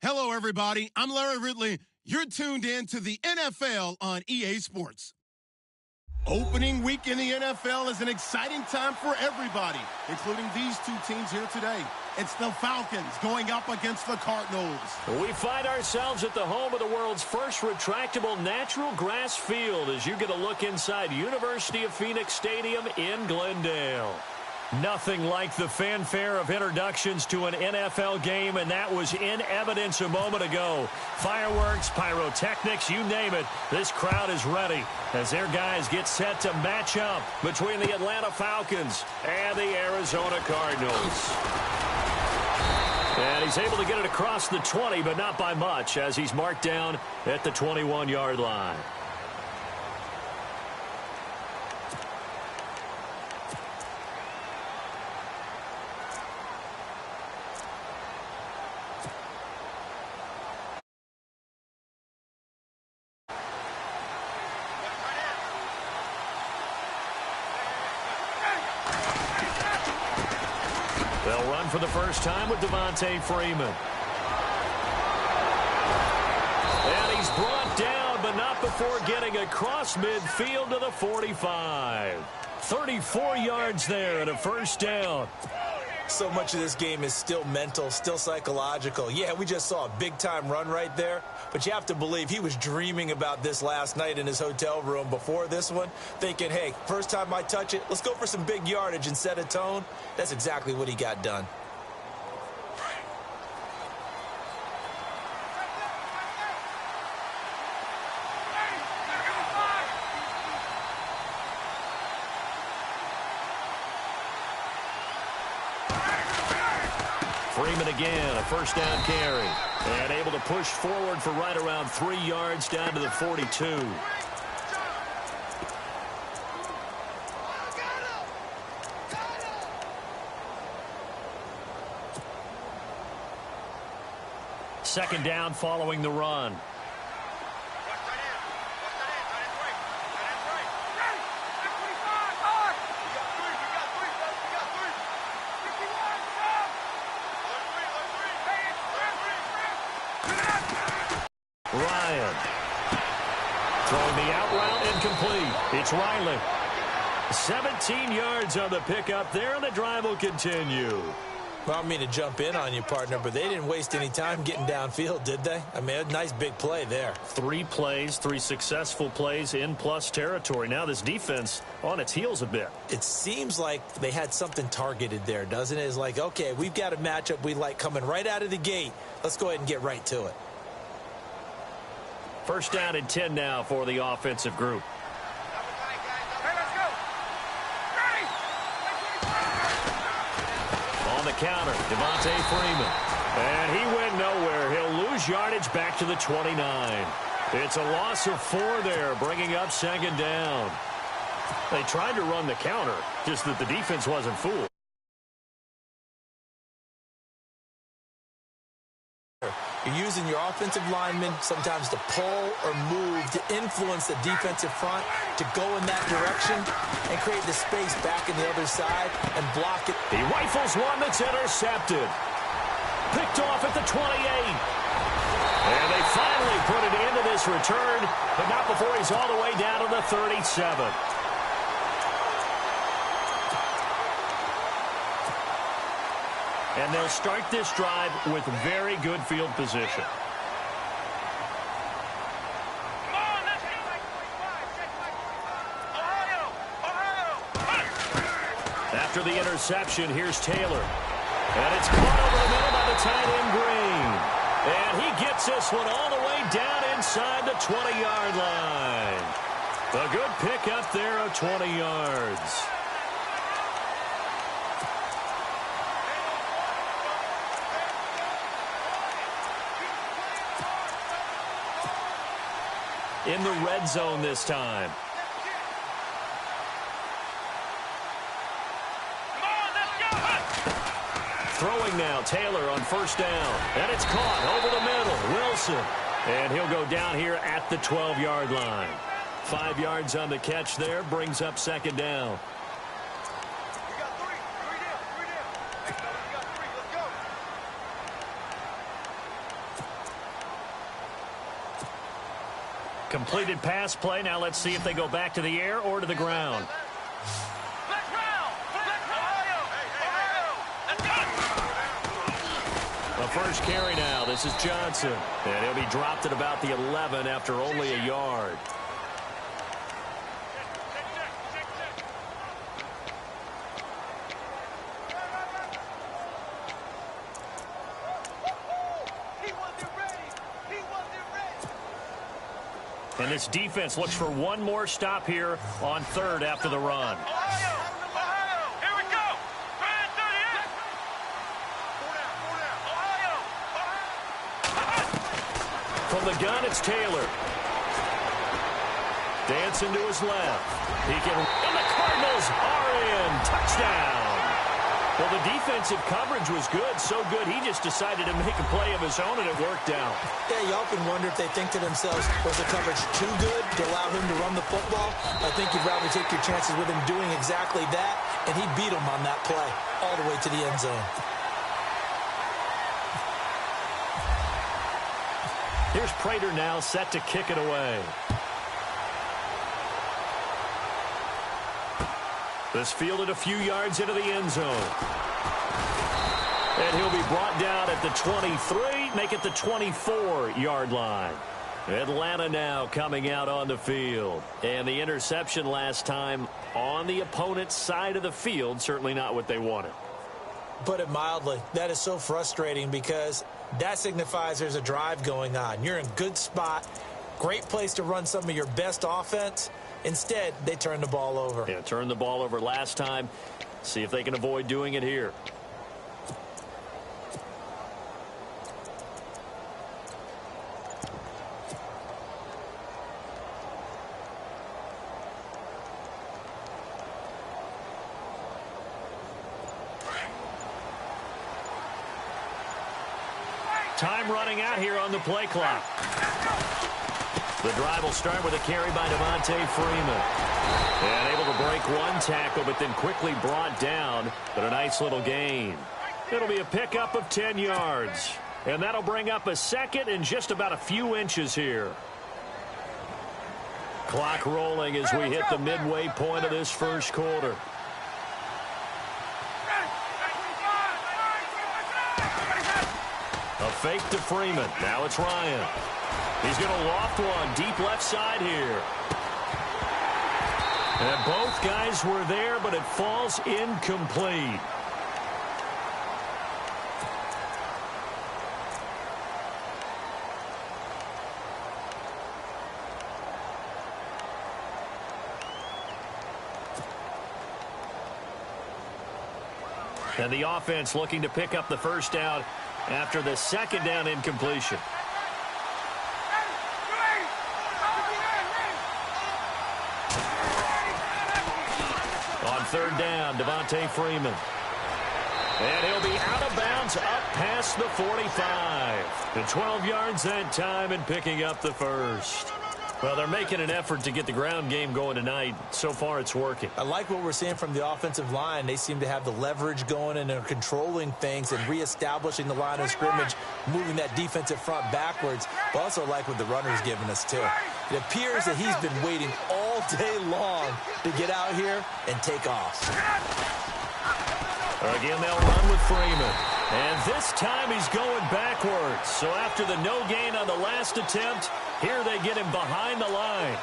Hello, everybody. I'm Larry Ridley. You're tuned in to the NFL on EA Sports. Opening week in the NFL is an exciting time for everybody, including these two teams here today. It's the Falcons going up against the Cardinals. We find ourselves at the home of the world's first retractable natural grass field as you get a look inside University of Phoenix Stadium in Glendale. Nothing like the fanfare of introductions to an NFL game, and that was in evidence a moment ago. Fireworks, pyrotechnics, you name it, this crowd is ready as their guys get set to match up between the Atlanta Falcons and the Arizona Cardinals. And he's able to get it across the 20, but not by much, as he's marked down at the 21-yard line. They'll run for the first time with Devontae Freeman. And he's brought down, but not before getting across midfield to the 45. 34 yards there and a first down. So much of this game is still mental, still psychological. Yeah, we just saw a big-time run right there, but you have to believe he was dreaming about this last night in his hotel room before this one, thinking, hey, first time I touch it, let's go for some big yardage and set a tone. That's exactly what he got done. Freeman again, a first down carry. And able to push forward for right around 3 yards down to the 42. Second down following the run. Ryan. Throwing the out route incomplete. It's Riley. 17 yards on the pickup there, and the drive will continue. Well, I don't mean to jump in on you, partner, but they didn't waste any time getting downfield, did they? I mean, a nice big play there. 3 plays, 3 successful plays in plus territory. Now this defense on its heels a bit. It seems like they had something targeted there, doesn't it? It's like, okay, we've got a matchup we like coming right out of the gate. Let's go ahead and get right to it. First down and 10 now for the offensive group. On the counter, Devontae Freeman. And he went nowhere. He'll lose yardage back to the 29. It's a loss of 4 there, bringing up second down. They tried to run the counter, just that the defense wasn't fooled. You're using your offensive linemen sometimes to pull or move to influence the defensive front to go in that direction and create the space back in the other side and block it. He rifles one that's intercepted. Picked off at the 28. And they finally put it into this return, but not before he's all the way down to the 37. And they'll start this drive with very good field position. After the interception, here's Taylor. And it's caught over the middle by the tight end Green. And he gets this one all the way down inside the 20-yard line. A good pick up there of 20 yards. In the red zone this time. Throwing now, Taylor on first down. And it's caught over the middle. Wilson. And he'll go down here at the 12-yard line. 5 yards on the catch there, brings up second down. completed pass play. Now let's see if they go back to the air or to the ground. The first carry now. This is Johnson. And he'll be dropped at about the 11 after only a yard. And this defense looks for one more stop here on third after the run. From the gun, it's Taylor. Dancing to his left. He can, and the Cardinals are in. Touchdown. Well, the defensive coverage was good, so good he just decided to make a play of his own, and it worked out. Yeah, you often wonder if they think to themselves, was the coverage too good to allow him to run the football? I think you'd rather take your chances with him doing exactly that, and he beat him on that play all the way to the end zone. Here's Prater now set to kick it away. This fielded a few yards into the end zone. And he'll be brought down at the 23, make it the 24-yard line. Atlanta now coming out on the field. And the interception last time on the opponent's side of the field, certainly not what they wanted. Put it mildly, that is so frustrating because that signifies there's a drive going on. You're in a good spot, great place to run some of your best offense. Instead, they turn the ball over. Yeah, turned the ball over last time. See if they can avoid doing it here. Time running out here on the play clock. The drive will start with a carry by Devontae Freeman. And able to break one tackle, but then quickly brought down. But a nice little gain. It'll be a pickup of 10 yards. And that'll bring up a second and just about a few inches here. Clock rolling as we hit the midway point of this first quarter. A fake to Freeman. Now it's Ryan. He's going to loft one deep left side here. And both guys were there, but it falls incomplete. And the offense looking to pick up the first down after the second down incompletion. On third down, Devontae Freeman. And he'll be out of bounds up past the 45. And 12 yards that time and picking up the first. Well, they're making an effort to get the ground game going tonight. So far, it's working. I like what we're seeing from the offensive line. They seem to have the leverage going, and they're controlling things and reestablishing the line of scrimmage, moving that defensive front backwards. But also like what the runner's giving us, too. It appears that he's been waiting all day long to get out here and take off. Again, they'll run with Freeman. And this time he's going backwards. So after the no gain on the last attempt, here they get him behind the line.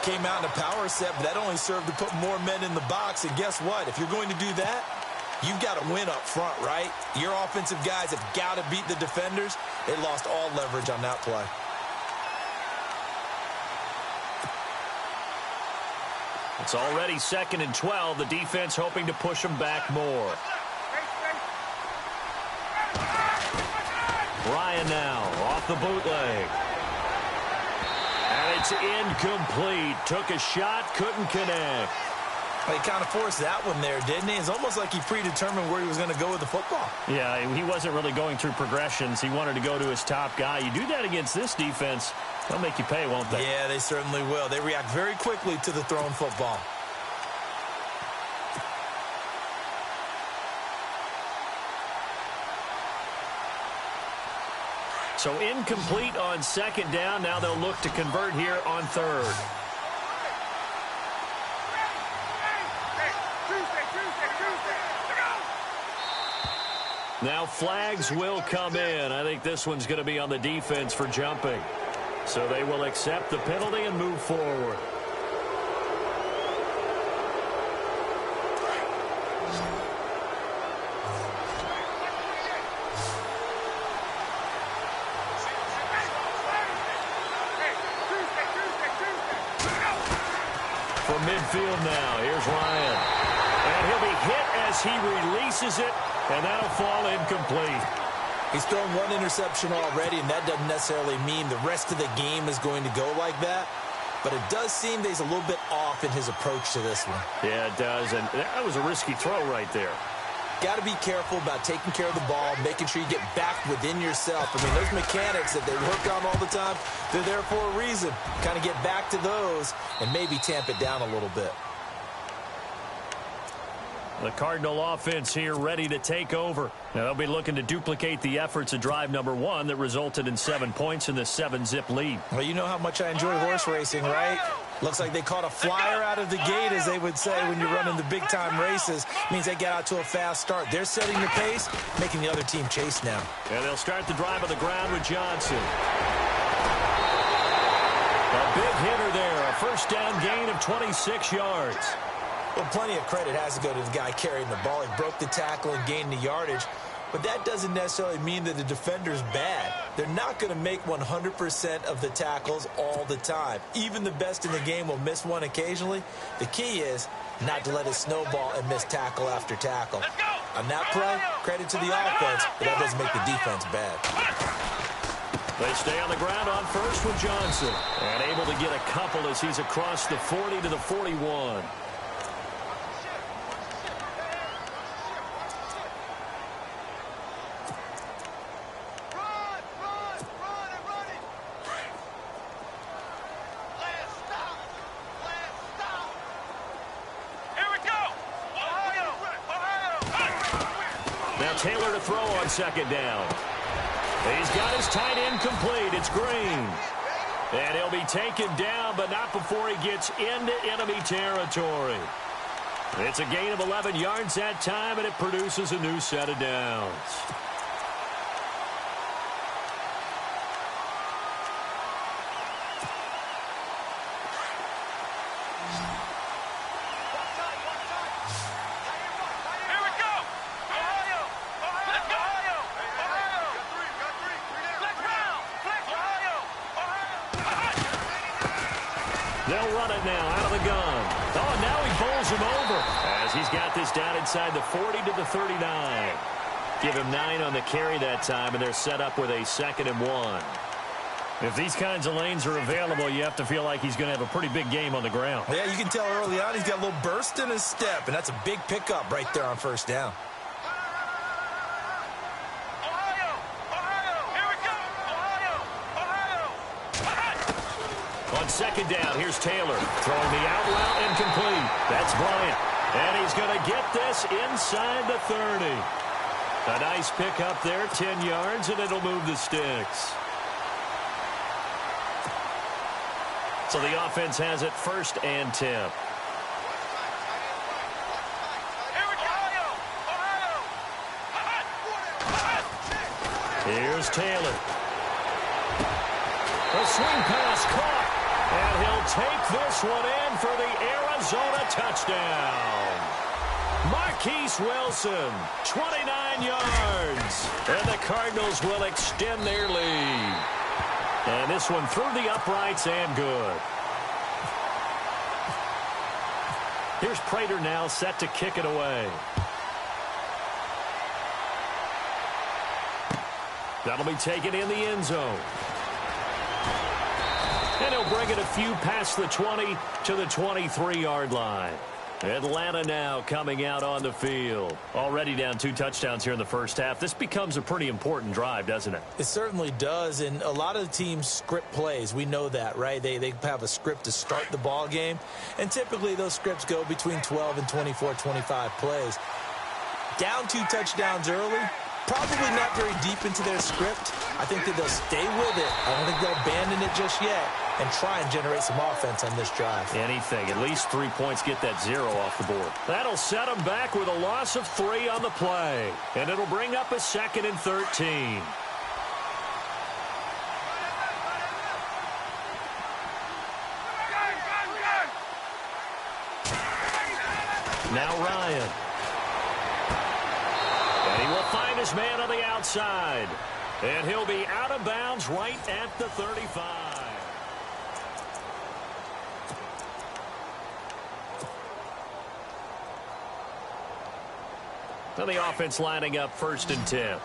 Came out in a power set, but that only served to put more men in the box. And guess what? If you're going to do that, you've got to win up front, right? Your offensive guys have got to beat the defenders. They lost all leverage on that play. It's already 2nd and 12. The defense hoping to push them back more. Ryan now off the bootleg. And it's incomplete. Took a shot, couldn't connect. Well, he kind of forced that one there, didn't he? It's almost like he predetermined where he was going to go with the football. Yeah, he wasn't really going through progressions. He wanted to go to his top guy. You do that against this defense, they'll make you pay, won't they? Yeah, they certainly will. They react very quickly to the thrown football. So incomplete on second down. Now they'll look to convert here on third. Now flags will come in. I think this one's going to be on the defense for jumping. So they will accept the penalty and move forward. From midfield now, here's Ryan. And he'll be hit as he releases it, and that'll fall incomplete. He's thrown one interception already, and that doesn't necessarily mean the rest of the game is going to go like that. But it does seem that he's a little bit off in his approach to this one. Yeah, it does, and that was a risky throw right there. Got to be careful about taking care of the ball, making sure you get back within yourself. I mean, those mechanics that they work on all the time, they're there for a reason. Kind of get back to those and maybe tamp it down a little bit. The Cardinal offense here ready to take over. Now they'll be looking to duplicate the efforts of drive number 1 that resulted in 7 points in the 7-zip lead. Well, you know how much I enjoy horse racing, right? Looks like they caught a flyer out of the gate, as they would say when you're running the big-time races. Means they get out to a fast start. They're setting the pace, making the other team chase now. And they'll start the drive on the ground with Johnson. A big hitter there, a first down gain of 26 yards. Well, plenty of credit has to go to the guy carrying the ball. He broke the tackle and gained the yardage. But that doesn't necessarily mean that the defender's bad. They're not going to make 100% of the tackles all the time. Even the best in the game will miss one occasionally. The key is not to let it snowball and miss tackle after tackle. On that play, credit to the offense, but that doesn't make the defense bad. They stay on the ground on first with Johnson. And able to get a couple as he's across the 40 to the 41. Taylor to throw on second down. He's got his tight end complete. It's Green. And he'll be taken down, but not before he gets into enemy territory. It's a gain of 11 yards that time, and it produces a new set of downs. They'll run it now out of the gun. Oh, and now he bowls him over as he's got this down inside the 40 to the 39. Give him 9 on the carry that time, and they're set up with a 2nd and 1. If these kinds of lanes are available, you have to feel like he's going to have a pretty big game on the ground. Yeah, you can tell early on he's got a little burst in his step, and that's a big pickup right there on first down. On second down, here's Taylor. Throwing the out route incomplete. That's Bryant. And he's going to get this inside the 30. A nice pick up there, 10 yards, and it'll move the sticks. So the offense has it 1st and 10. Here's Taylor. A swing pass caught. And he'll take this one in for the Arizona touchdown. Marquise Wilson, 29 yards. And the Cardinals will extend their lead. And this one through the uprights and good. Here's Prater now set to kick it away. That'll be taken in the end zone. And he'll bring it a few past the 20 to the 23-yard line. Atlanta now coming out on the field. Already down 2 touchdowns here in the first half. This becomes a pretty important drive, doesn't it? It certainly does, and a lot of the teams script plays. We know that, right? They have a script to start the ball game, and typically those scripts go between 12 and 24, 25 plays. Down 2 touchdowns early, Probably not very deep into their script. I think that they'll stay with it. I don't think they'll abandon it just yet and try and generate some offense on this drive. Anything. At least 3 points, get that 0 off the board. That'll set them back with a loss of 3 on the play. And it'll bring up a 2nd and 13. Now Ryan. And he will find his man on the outside. And he'll be out of bounds right at the 35. Now the offense lining up 1st and 10.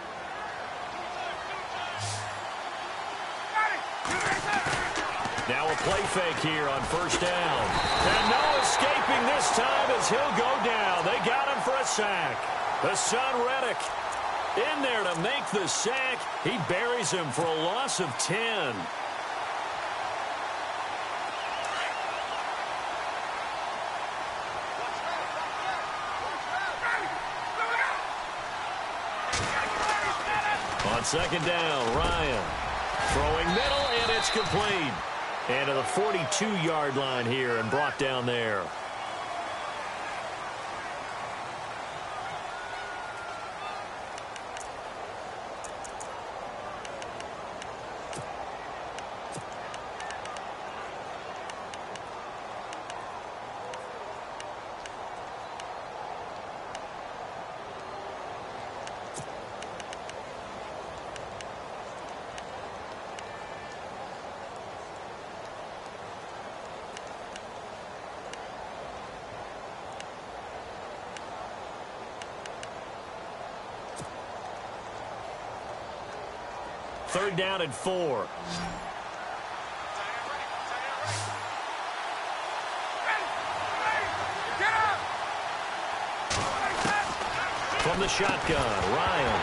Now a play fake here on 1st down. And no escaping this time as he'll go down. They got him for a sack. The son Reddick in there to make the sack. He buries him for a loss of 10. On 2nd down, Ryan throwing middle, and it's complete. And to the 42-yard line here and brought down there. Third down and 4. From the shotgun, Ryan.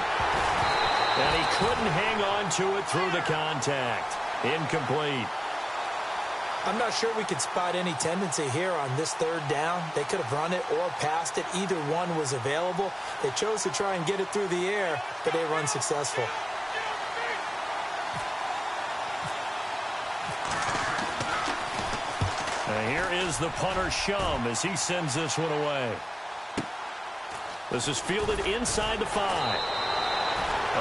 And he couldn't hang on to it through the contact. Incomplete. I'm not sure we could spot any tendency here on this 3rd down. They could have run it or passed it. Either one was available. They chose to try and get it through the air, but they were unsuccessful. Here is the punter, Shum, as he sends this one away. This is fielded inside the 5.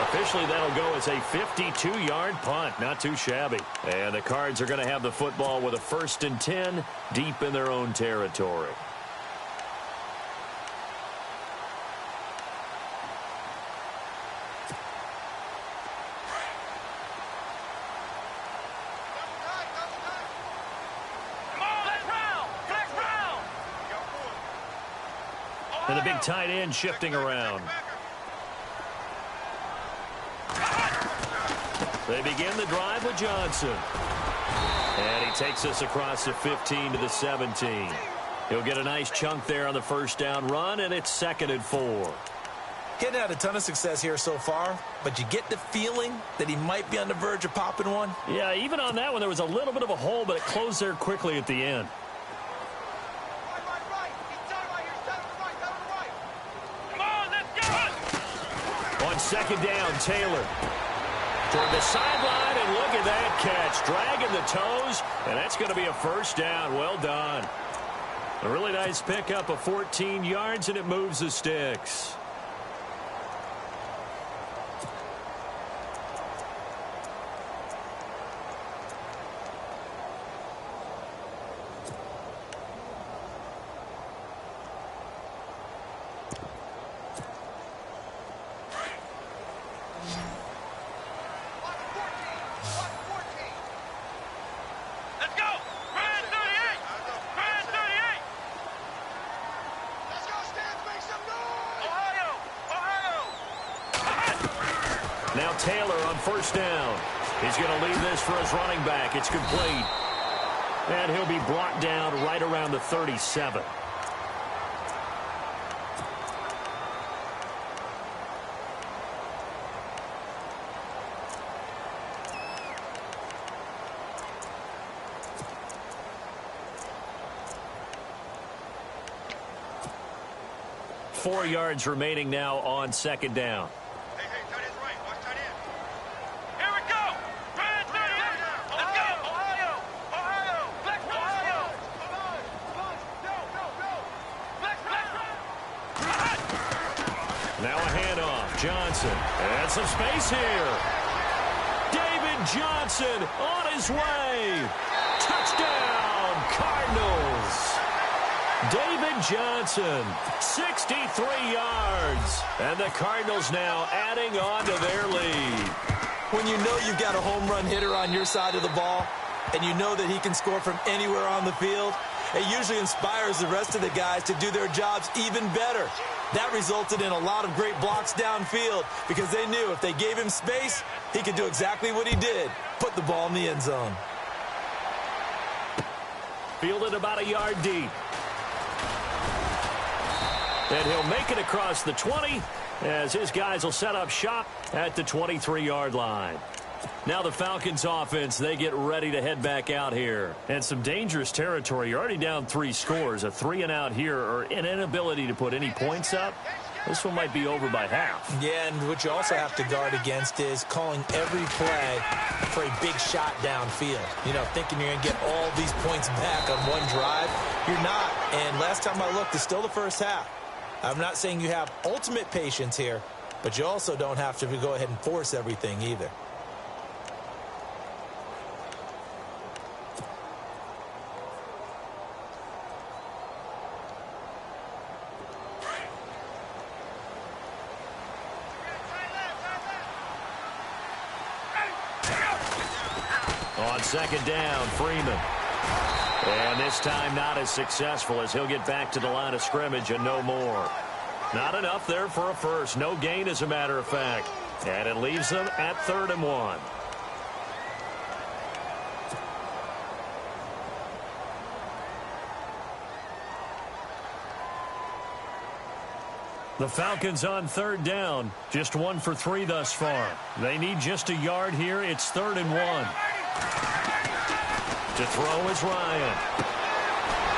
Officially, that'll go as a 52-yard punt. Not too shabby. And the Cards are going to have the football with a 1st and 10 deep in their own territory. And the big tight end shifting around. They begin the drive with Johnson. And he takes us across the 15 to the 17. He'll get a nice chunk there on the 1st down run, and it's 2nd and 4. Getting had a ton of success here so far, but you get the feeling that he might be on the verge of popping one. Yeah, even on that one, there was a little bit of a hole, but it closed there quickly at the end. On 2nd down, Taylor toward the sideline, and look at that catch. Dragging the toes, and that's going to be a 1st down. Well done. A really nice pickup of 14 yards, and it moves the sticks. Now Taylor on 1st down. He's going to leave this for his running back. It's complete. And he'll be brought down right around the 37. Four yards remaining now on 2nd down. Hey, Now a handoff. Johnson. And some space here. David Johnson on his way. Touchdown, Cardinals. David Johnson, 63 yards. And the Cardinals now adding on to their lead. When you know you've got a home run hitter on your side of the ball, and you know that he can score from anywhere on the field, it usually inspires the rest of the guys to do their jobs even better. That resulted in a lot of great blocks downfield because they knew if they gave him space, he could do exactly what he did, put the ball in the end zone. Fielded about a yard deep. And he'll make it across the 20 as his guys will set up shop at the 23-yard line. Now the Falcons offense, they get ready to head back out here. And some dangerous territory. You're already down 3 scores. A 3-and-out here or an inability to put any points up. This one might be over by half. Yeah, and what you also have to guard against is calling every play for a big shot downfield. You know, thinking you're going to get all these points back on one drive. You're not. And last time I looked, it's still the first half. I'm not saying you have ultimate patience here, but you also don't have to go ahead and force everything either. On second down, Freeman. And this time not as successful as he'll get back to the line of scrimmage and no more. Not enough there for a first. No gain, as a matter of fact. And it leaves them at 3rd and 1. The Falcons on 3rd down. Just 1 for 3 thus far. They need just a yard here. It's 3rd and 1. To throw is Ryan.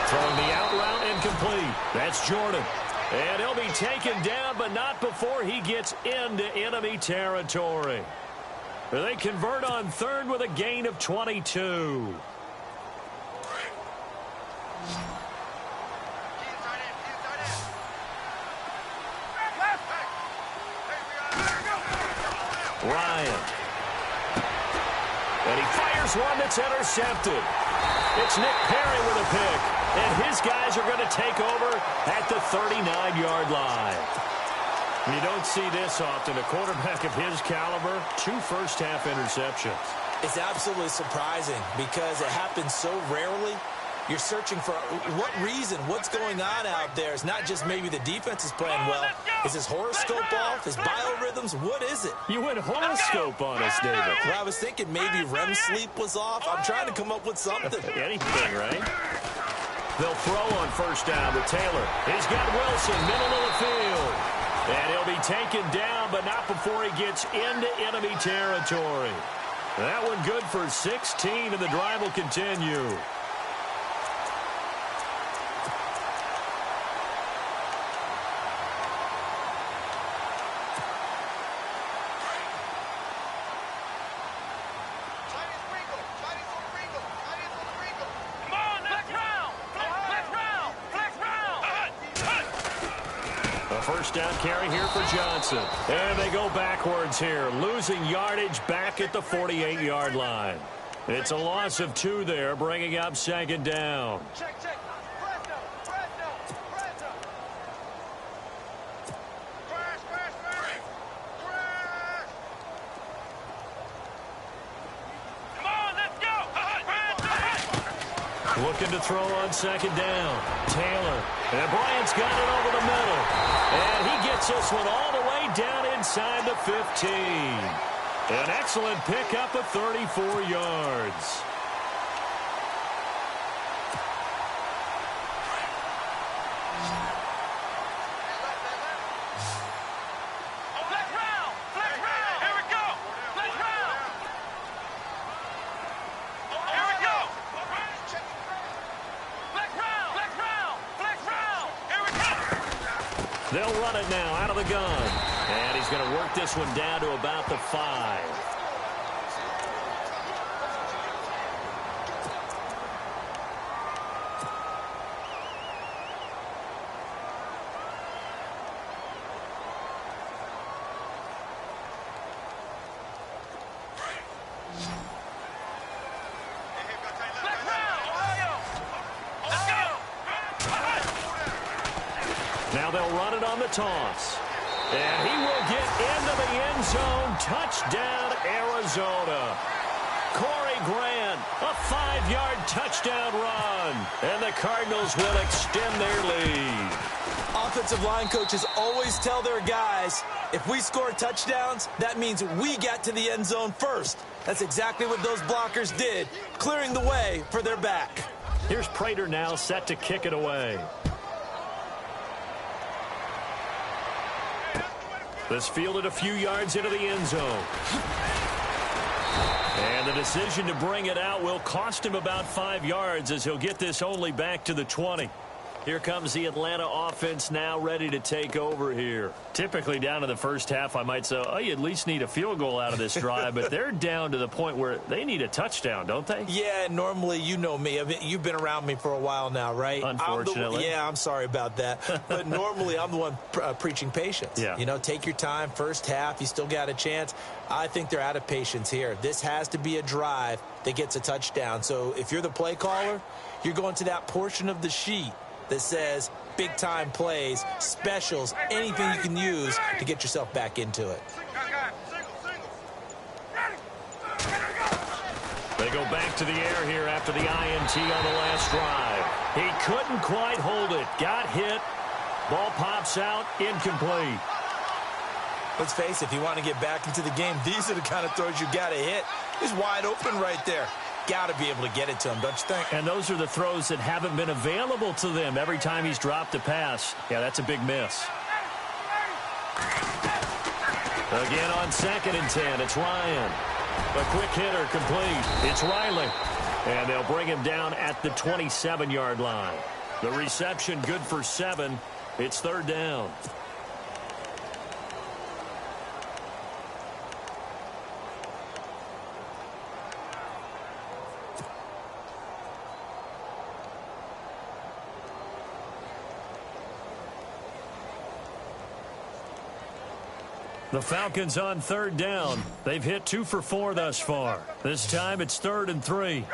Throwing the out route incomplete. That's Jordan. And he'll be taken down, but not before he gets into enemy territory. They convert on 3rd with a gain of 22. Ryan. And he fires one that's intercepted. It's Nick Perry with a pick. And his guys are going to take over at the 39-yard line. You don't see this often. A quarterback of his caliber, 2 first-half interceptions. It's absolutely surprising because it happens so rarely. You're searching for what reason, what's going on out there. It's not just maybe the defense is playing well. Is his horoscope off? His biorhythms? What is it? You went horoscope on us, David. Well, I was thinking maybe REM sleep was off. I'm trying to come up with something. Anything, right? They'll throw on first down with Taylor. He's got Wilson, middle of the field. And he'll be taken down, but not before he gets into enemy territory. That one good for 16, and the drive will continue. First down carry here for Johnson. And they go backwards here, losing yardage back at the 48-yard line. It's a loss of 2 there, bringing up 2nd down. Check. Come on, let's go. Looking to throw on 2nd down. Taylor. And Bryant's got it over the middle. And he gets this one all the way down inside the 15. An excellent pickup of 34 yards. They'll run it now out of the gun. And he's going to work this one down to about the 5. They'll run it on the toss. And he will get into the end zone. Touchdown, Arizona. Corey Grant, a 5-yard touchdown run. And the Cardinals will extend their lead. Offensive line coaches always tell their guys, if we score touchdowns, that means we got to the end zone first. That's exactly what those blockers did, clearing the way for their back. Here's Prater now set to kick it away. This fielded a few yards into the end zone. And the decision to bring it out will cost him about 5 yards as he'll get this only back to the 20. Here comes the Atlanta offense now ready to take over here. Typically down in the first half, I might say, oh, you at least need a field goal out of this drive, but they're down to the point where they need a touchdown, don't they? Yeah, normally, you know me. I mean, you've been around me for a while now, right? Unfortunately. I'm sorry about that. But normally, I'm the one preaching patience. Yeah. You know, take your time. First half, you still got a chance. I think they're out of patience here. This has to be a drive that gets a touchdown. So if you're the play caller, you're going to that portion of the sheet that says big-time plays, specials, anything you can use to get yourself back into it. They go back to the air here after the INT on the last drive. He couldn't quite hold it. Got hit. Ball pops out. Incomplete. Let's face it, if you want to get back into the game, these are the kind of throws you got to hit. He's wide open right there. Got to be able to get it to him, don't you think? And those are the throws that haven't been available to them every time he's dropped a pass. Yeah, that's a big miss. Again on 2nd and 10, it's Ryan. A quick hitter complete. It's Riley. And they'll bring him down at the 27-yard line. The reception good for 7. It's 3rd down. The Falcons on 3rd down. They've hit 2 for 4 thus far. This time it's 3rd and 3.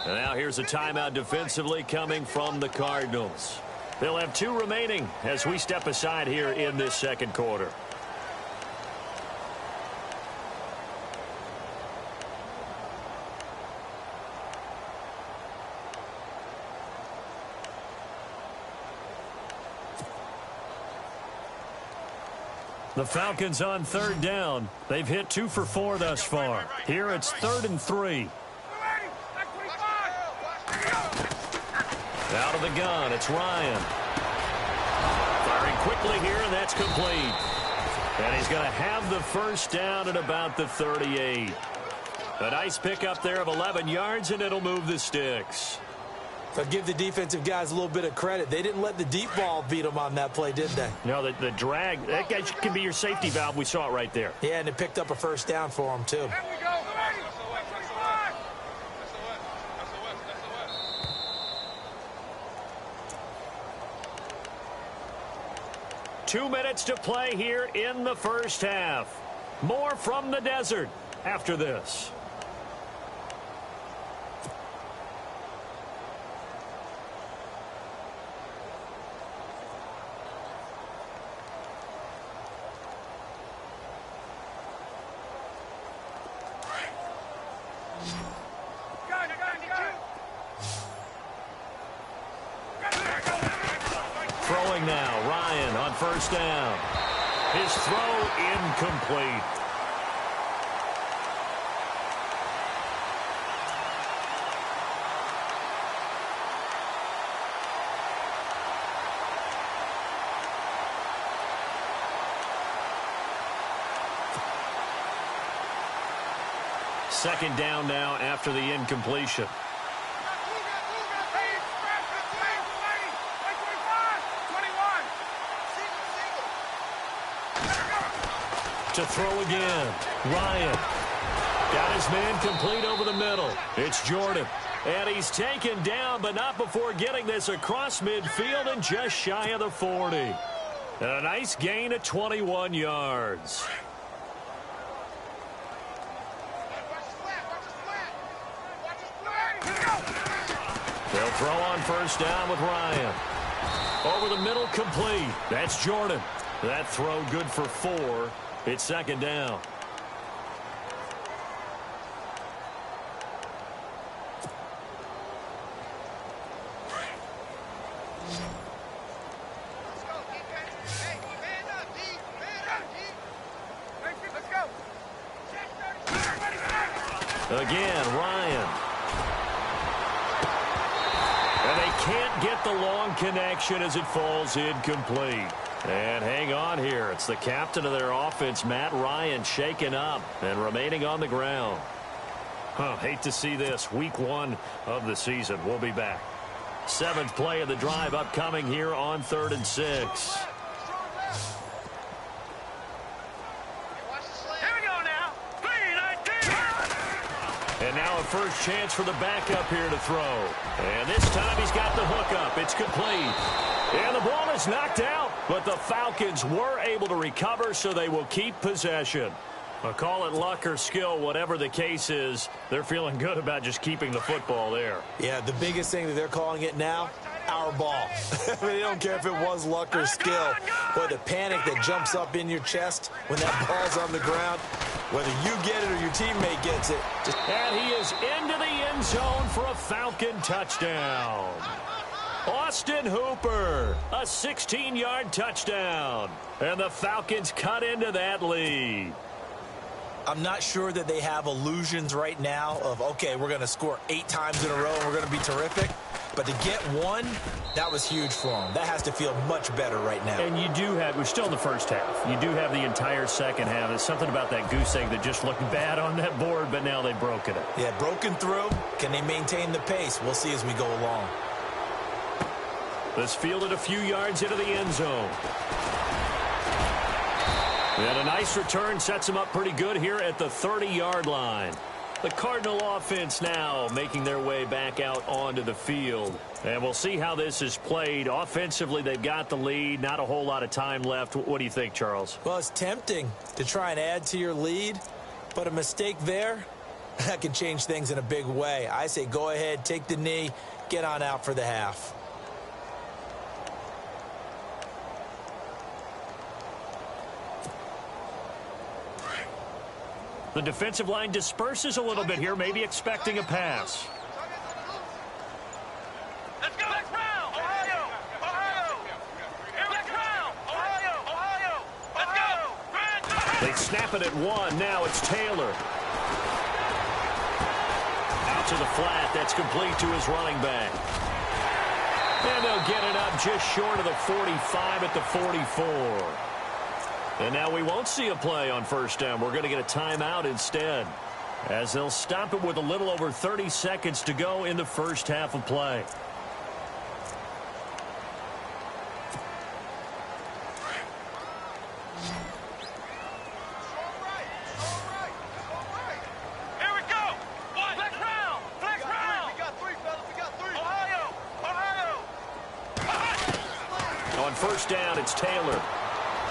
And now here's a timeout defensively coming from the Cardinals. They'll have 2 remaining as we step aside here in this 2nd quarter. The Falcons on 3rd down. They've hit 2 for 4 thus far. Here it's 3rd and 3. Out of the gun, it's Ryan. Firing quickly here, and that's complete. And he's going to have the first down at about the 38. A nice pickup there of 11 yards, and it'll move the sticks. I'll give the defensive guys a little bit of credit. They didn't let the deep ball beat them on that play, did they? No, the drag, that can be your safety valve. We saw it right there. Yeah, and it picked up a first down for them, too. There we go. 2 minutes to play here in the first half. More from the desert after this. Throwing now, Ryan on 1st down. His throw incomplete. Second down now after the incompletion. To throw again. Ryan got his man complete over the middle. It's Jordan. And he's taken down, but not before getting this across midfield and just shy of the 40. And a nice gain of 21 yards. They'll throw on 1st down with Ryan. Over the middle, complete. That's Jordan. That throw good for 4. It's second down. Again, Ryan. And they can't get the long connection as it falls incomplete. And hang on here. It's the captain of their offense, Matt Ryan, shaken up and remaining on the ground. Hate to see this. Week 1 of the season. We'll be back. 7th play of the drive upcoming here on 3rd and 6. And now a first chance for the backup here to throw. And this time he's got the hook up. It's complete. And the ball is knocked out. But the Falcons were able to recover, so they will keep possession. Call it luck or skill, whatever the case is. They're feeling good about just keeping the football there. Yeah, the biggest thing that they're calling it now, our ball. They don't care if it was luck or skill. Boy, the panic that jumps up in your chest when that ball's on the ground, whether you get it or your teammate gets it. And he is into the end zone for a Falcon touchdown. Austin Hooper, a 16-yard touchdown. And the Falcons cut into that lead. I'm not sure that they have illusions right now of, okay, we're going to score 8 times in a row and we're going to be terrific. But to get 1, that was huge for them. That has to feel much better right now. And you do have, we're still in the first half. You do have the entire second half. There's something about that goose egg that just looked bad on that board, but now they've broken it. Yeah, broken through. Can they maintain the pace? We'll see as we go along. This fielded a few yards into the end zone. And a nice return sets them up pretty good here at the 30-yard line. The Cardinal offense now making their way back out onto the field. And we'll see how this is played. Offensively, they've got the lead. Not a whole lot of time left. What do you think, Charles? Well, it's tempting to try and add to your lead, but a mistake there, that can change things in a big way. I say go ahead, take the knee, get on out for the half. The defensive line disperses a little bit here, maybe expecting a pass. Let's go. Next round. Ohio. Ohio. Next round. Ohio. Ohio. Let's go. They snap it at 1. Now it's Taylor. Out to the flat. That's complete to his running back. And they'll get it up just short of the 45 at the 44. And now we won't see a play on first down. We're going to get a timeout instead, as they'll stop it with a little over 30 seconds to go in the first half of play. Here we go. Flex round. Flex round. We got 3, fellas. We got 3. Ohio. Ohio. On first down, it's Taylor.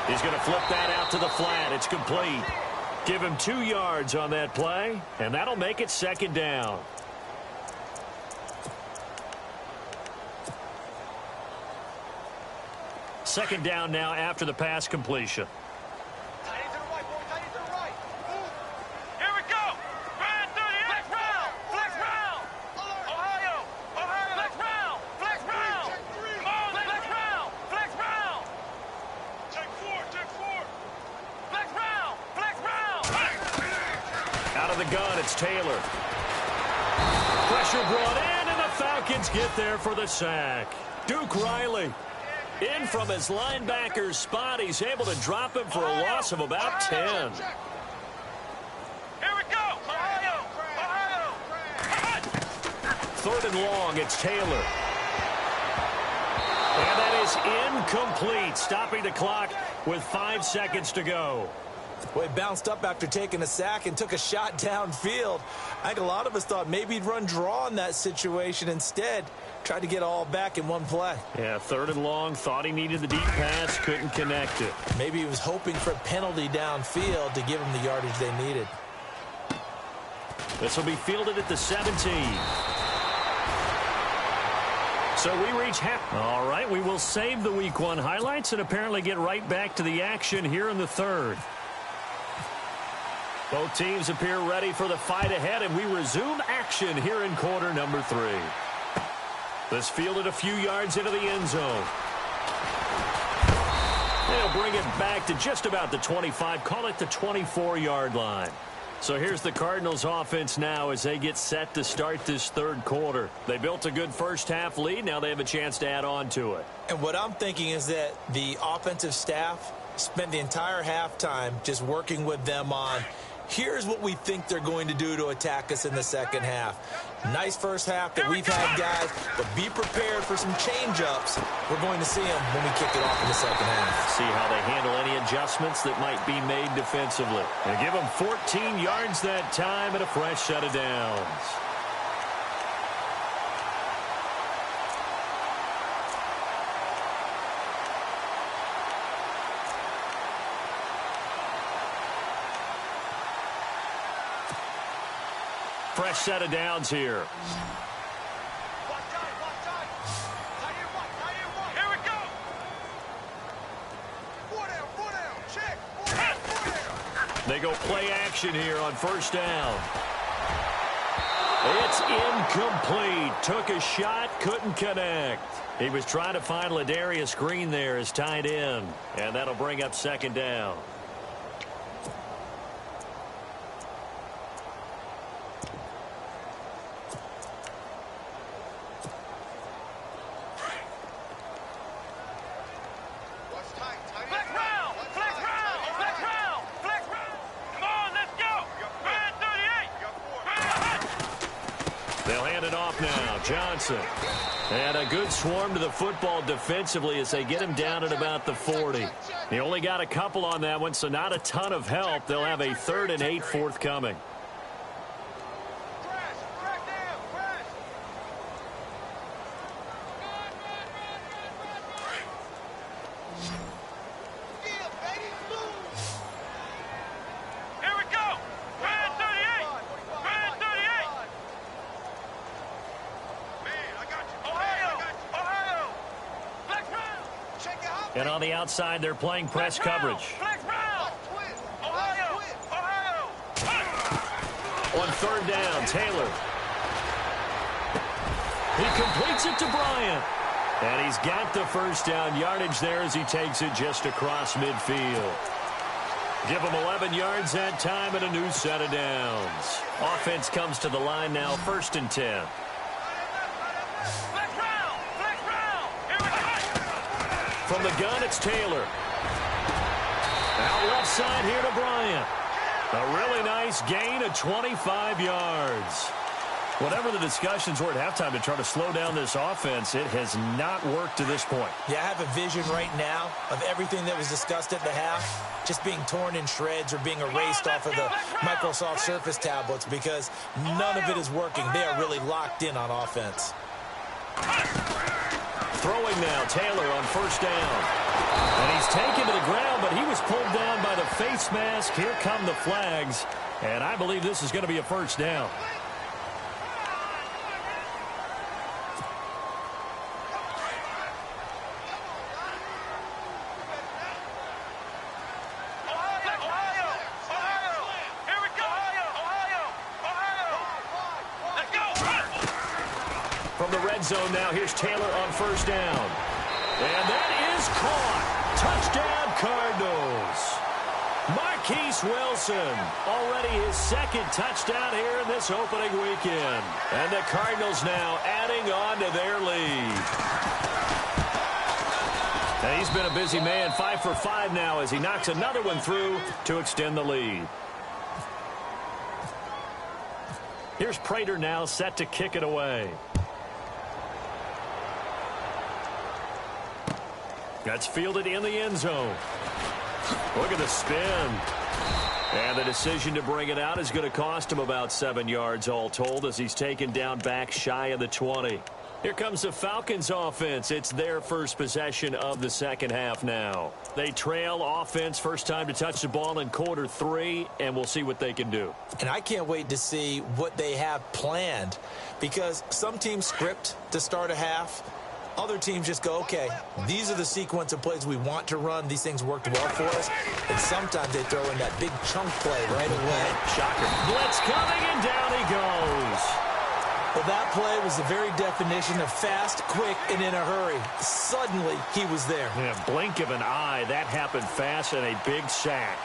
He's going to flip that out to the flat. It's complete. Give him 2 yards on that play, and that'll make it second down. Second down now after the pass completion. Here we go. Ryan through the flex round. Flex round. Ohio. Ohio. Flex round. Flex round. Come on, flex round. Flex round. Take 4. Take 4. Flex round. Flex round. Out of the gun, it's Taylor. Pressure brought in, and the Falcons get there for the sack. Duke Riley in from his linebacker's spot. He's able to drop him for a loss of about 10. Here we go. Ohio. Ohio. 3rd and long, it's Taylor. And that is incomplete, stopping the clock with 5 seconds to go. Well, he bounced up after taking a sack and took a shot downfield. I think a lot of us thought maybe he'd run draw in that situation. Instead, tried to get all back in one play. Yeah, 3rd and long, thought he needed the deep pass, couldn't connect it. Maybe he was hoping for a penalty downfield to give him the yardage they needed. This will be fielded at the 17. So we reach half. All right, we will save the Week 1 highlights and apparently get right back to the action here in the third. Both teams appear ready for the fight ahead, and we resume action here in quarter number 3. This fielded a few yards into the end zone. They'll bring it back to just about the 25, call it the 24-yard line. So here's the Cardinals offense now as they get set to start this third quarter. They built a good first-half lead. Now they have a chance to add on to it. And what I'm thinking is that the offensive staff spent the entire halftime just working with them on, here's what we think they're going to do to attack us in the second half. Nice first half that we've had, guys, but be prepared for some change-ups. We're going to see them when we kick it off in the second half. See how they handle any adjustments that might be made defensively. They give them 14 yards that time and a fresh set of downs. Fresh set of downs here. Here we go. They go play action here on first down. It's incomplete. Took a shot, couldn't connect. He was trying to find Ladarius Green there as tight end, and that'll bring up second down. Johnson. And a good swarm to the football defensively as they get him down at about the 40. He only got a couple on that one, so not a ton of help. They'll have a 3rd and 8 forthcoming. And on the outside, they're playing press coverage. On third down, Taylor. He completes it to Bryant. And he's got the first down yardage there as he takes it just across midfield. Give him 11 yards that time and a new set of downs. Offense comes to the line now, 1st and 10. From the gun, it's Taylor. Out left side here to Bryant. A really nice gain of 25 yards. Whatever the discussions were at halftime to try to slow down this offense, it has not worked to this point. Yeah, I have a vision right now of everything that was discussed at the half just being torn in shreds or being erased off of the Microsoft Surface tablets because none of it is working. They are really locked in on offense. Throwing now, Taylor on first down. And he's taken to the ground, but he was pulled down by the face mask. Here come the flags. And I believe this is going to be a first down. From the red zone now, here's Taylor on first down. And that is caught. Touchdown, Cardinals. Marquise Wilson, already his 2nd touchdown here in this opening weekend. And the Cardinals now adding on to their lead. And he's been a busy man, 5 for 5 now as he knocks another one through to extend the lead. Here's Prater now set to kick it away. That's fielded in the end zone. Look at the spin. And the decision to bring it out is going to cost him about 7 yards all told as he's taken down back shy of the 20. Here comes the Falcons offense. It's their first possession of the second half now. They trail offense, first time to touch the ball in quarter 3, and we'll see what they can do. And I can't wait to see what they have planned because some teams script to start a half. Other teams just go, okay, these are the sequence of plays we want to run. These things worked well for us. And sometimes they throw in that big chunk play right away. Shocker. Blitz coming, and down he goes. Well, that play was the very definition of fast, quick, and in a hurry. Suddenly, he was there. Yeah, blink of an eye. That happened fast, and a big sack.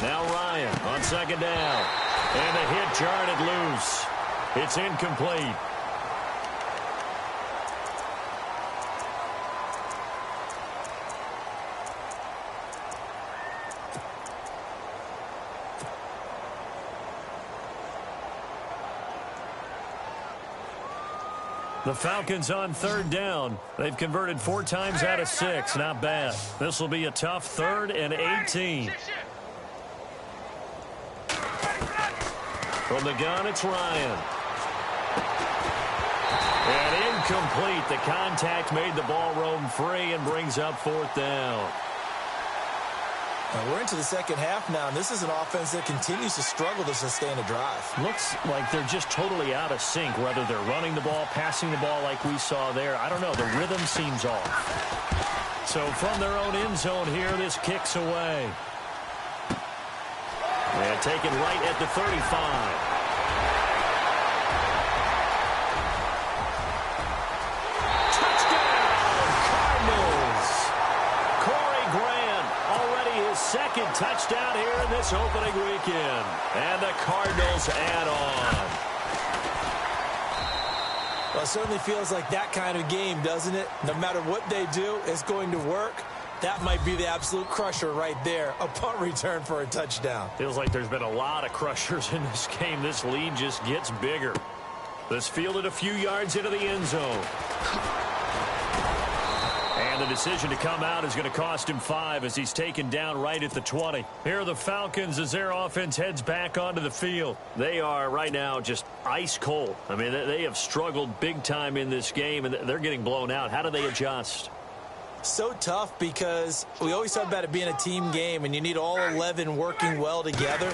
Now Ryan on second down. And the hit jarred loose. It's incomplete. The Falcons on third down. They've converted 4 times out of 6. Not bad. This will be a tough 3rd and 18. From the gun, it's Ryan. And incomplete. The contact made the ball roam free and brings up 4th down. We're into the second half now, and this is an offense that continues to struggle to sustain a drive. Looks like they're just totally out of sync, whether they're running the ball, passing the ball like we saw there. I don't know. The rhythm seems off. So from their own end zone here, this kicks away. And taken right at the 35. Second touchdown here in this opening weekend. And the Cardinals add on. Well, it certainly feels like that kind of game, doesn't it? No matter what they do, it's going to work. That might be the absolute crusher right there. A punt return for a touchdown. Feels like there's been a lot of crushers in this game. This lead just gets bigger. This fielded a few yards into the end zone. And the decision to come out is going to cost him 5 as he's taken down right at the 20. Here are the Falcons as their offense heads back onto the field. They are right now just ice cold. I mean, they have struggled big time in this game, and they're getting blown out. How do they adjust? So tough because we always talk about it being a team game, and you need all 11 working well together.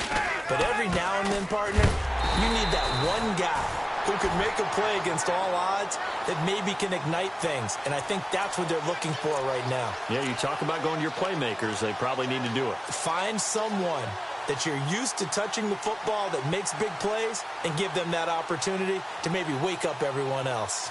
But every now and then, partner, you need that one guy who could make a play against all odds that maybe can ignite things. And I think that's what they're looking for right now. Yeah, you talk about going to your playmakers. They probably need to do it. Find someone that you're used to touching the football that makes big plays and give them that opportunity to maybe wake up everyone else.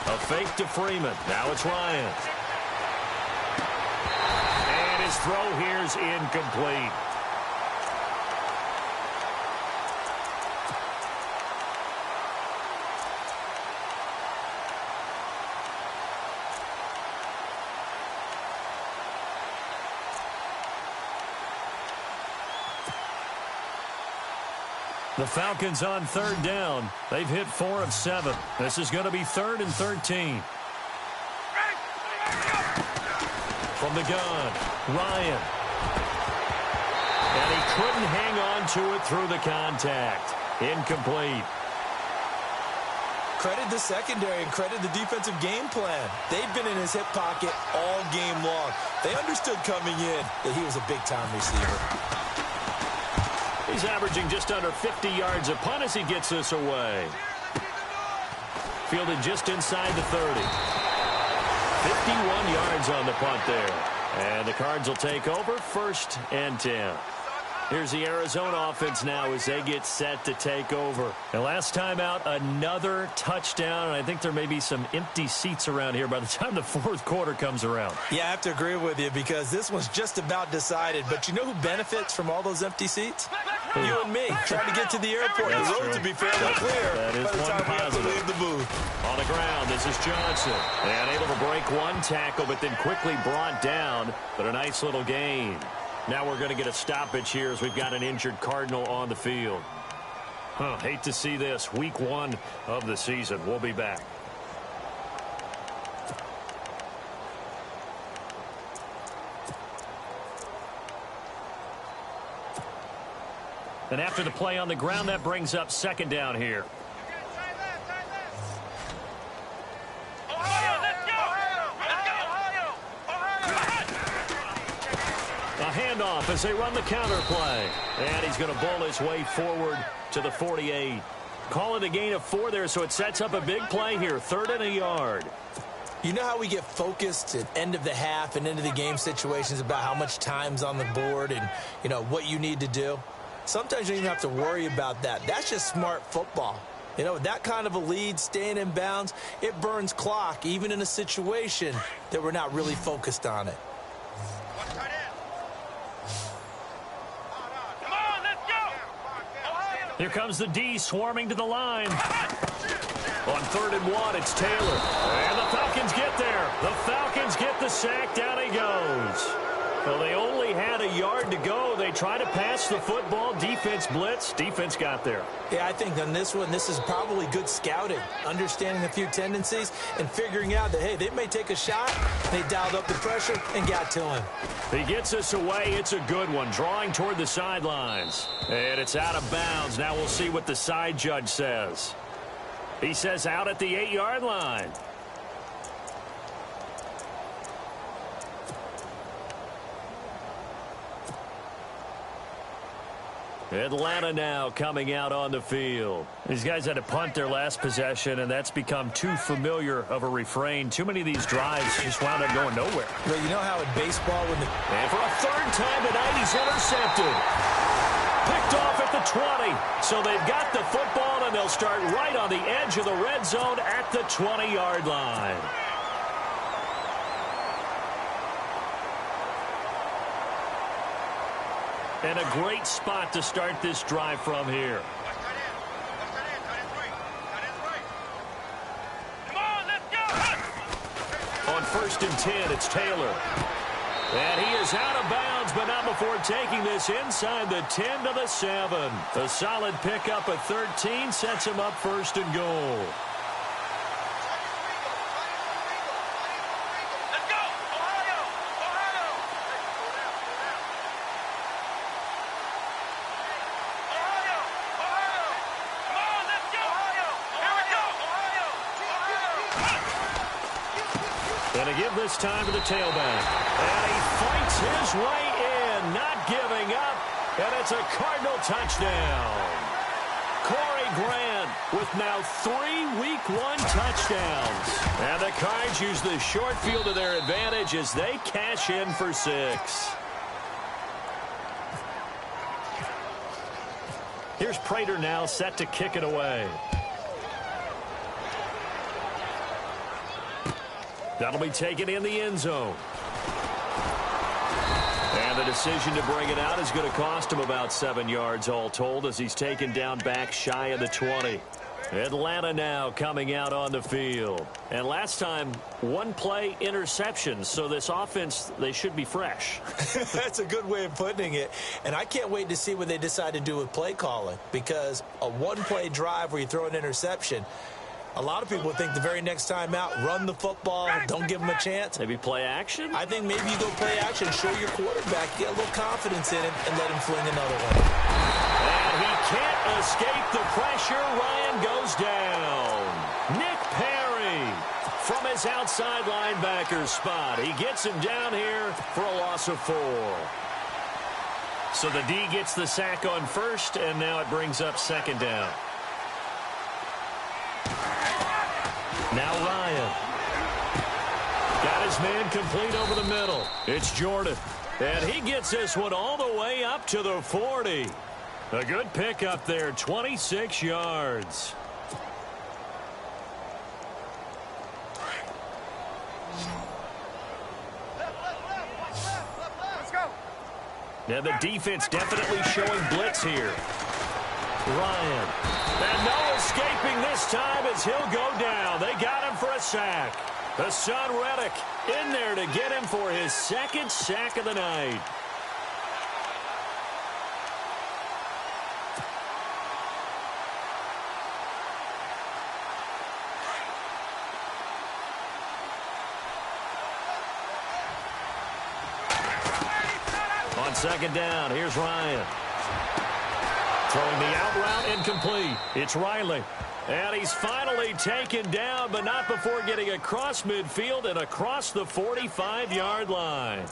A fake to Freeman. Now it's Ryan. And his throw here's incomplete. The Falcons on third down. They've hit 4 of 7. This is going to be 3rd and 13. From the gun, Ryan. And he couldn't hang on to it through the contact. Incomplete. Credit the secondary and credit the defensive game plan. They've been in his hip pocket all game long. They understood coming in that he was a big-time receiver. He's averaging just under 50 yards a punt as he gets this away. Fielded just inside the 30. 51 yards on the punt there. And the Cards will take over 1st and 10. Here's the Arizona offense now as they get set to take over. And last time out, another touchdown. And I think there may be some empty seats around here by the time the 4th quarter comes around. Yeah, I have to agree with you because this one's just about decided. But you know who benefits from all those empty seats? You and me, trying to get to the airport. That's the road true. to be fairly clear That is by the one time we have to positive. leave the booth. On the ground, this is Johnson. And able to break one tackle, but then quickly brought down. But a nice little gain. Now we're going to get a stoppage here as we've got an injured Cardinal on the field. Hate to see this. Week 1 of the season. We'll be back. And after the play on the ground, that brings up second down here. A handoff as they run the counter play. And he's going to bowl his way forward to the 48. Call it a gain of 4 there, so it sets up a big play here. 3rd and a yard. You know how we get focused at end of the half and into the game situations about how much time's on the board and, you know, what you need to do? Sometimes you don't even have to worry about that. That's just smart football. You know, that kind of a lead, staying in bounds, it burns clock, even in a situation that we're not really focused on it. Here comes the D swarming to the line. On 3rd and 1, it's Taylor. And the Falcons get there. The Falcons get the sack. Down he goes. Well, they only had a yard to go. They try to pass the football. Defense blitz. Defense got there. Yeah, I think on this one, this is probably good scouting, understanding a few tendencies, and figuring out that, hey, they may take a shot. They dialed up the pressure and got to him. He gets us away. It's a good one. Drawing toward the sidelines. And it's out of bounds. Now we'll see what the side judge says. He says out at the 8-yard line. Atlanta now coming out on the field. These guys had to punt their last possession, and that's become too familiar of a refrain. Too many of these drives just wound up going nowhere. Well, you know how in baseball when And for a 3rd time tonight, he's intercepted. Picked off at the 20. So they've got the football, and they'll start right on the edge of the red zone at the 20-yard line. And a great spot to start this drive from here. On 1st and 10, it's Taylor. And he is out of bounds, but not before taking this inside the 10 to the 7. A solid pickup at 13 sets him up 1st and goal. Going to give this time to the tailback. And he fights his way in, not giving up. And it's a Cardinal touchdown. Corey Grant with now 3 Week 1 touchdowns. And the Cards use the short field to their advantage as they cash in for 6. Here's Prater now set to kick it away. That'll be taken in the end zone. And the decision to bring it out is going to cost him about 7 yards all told as he's taken down back shy of the 20. Atlanta now coming out on the field. And last time, 1 play interception. So this offense, they should be fresh. That's a good way of putting it. And I can't wait to see what they decide to do with play calling. Because a 1-play drive where you throw an interception, a lot of people think the very next time out, run the football, don't give them a chance. Maybe play action? I think maybe you go play action, show your quarterback, get a little confidence in him, and let him fling another one. And he can't escape the pressure. Ryan goes down. Nick Perry from his outside linebacker spot. He gets him down here for a loss of 4. So the D gets the sack on 1st, and now it brings up 2nd down. Now Ryan. Got his man complete over the middle. It's Jordan. And he gets this one all the way up to the 40. A good pickup there, 26 yards. Now the defense definitely showing blitz here. Ryan. And no escaping this time as he'll go down. They got him for a sack. Hassan Reddick in there to get him for his 2nd sack of the night. On 2nd down, here's Ryan. Throwing the out route incomplete. It's Riley. And he's finally taken down, but not before getting across midfield and across the 45-yard line.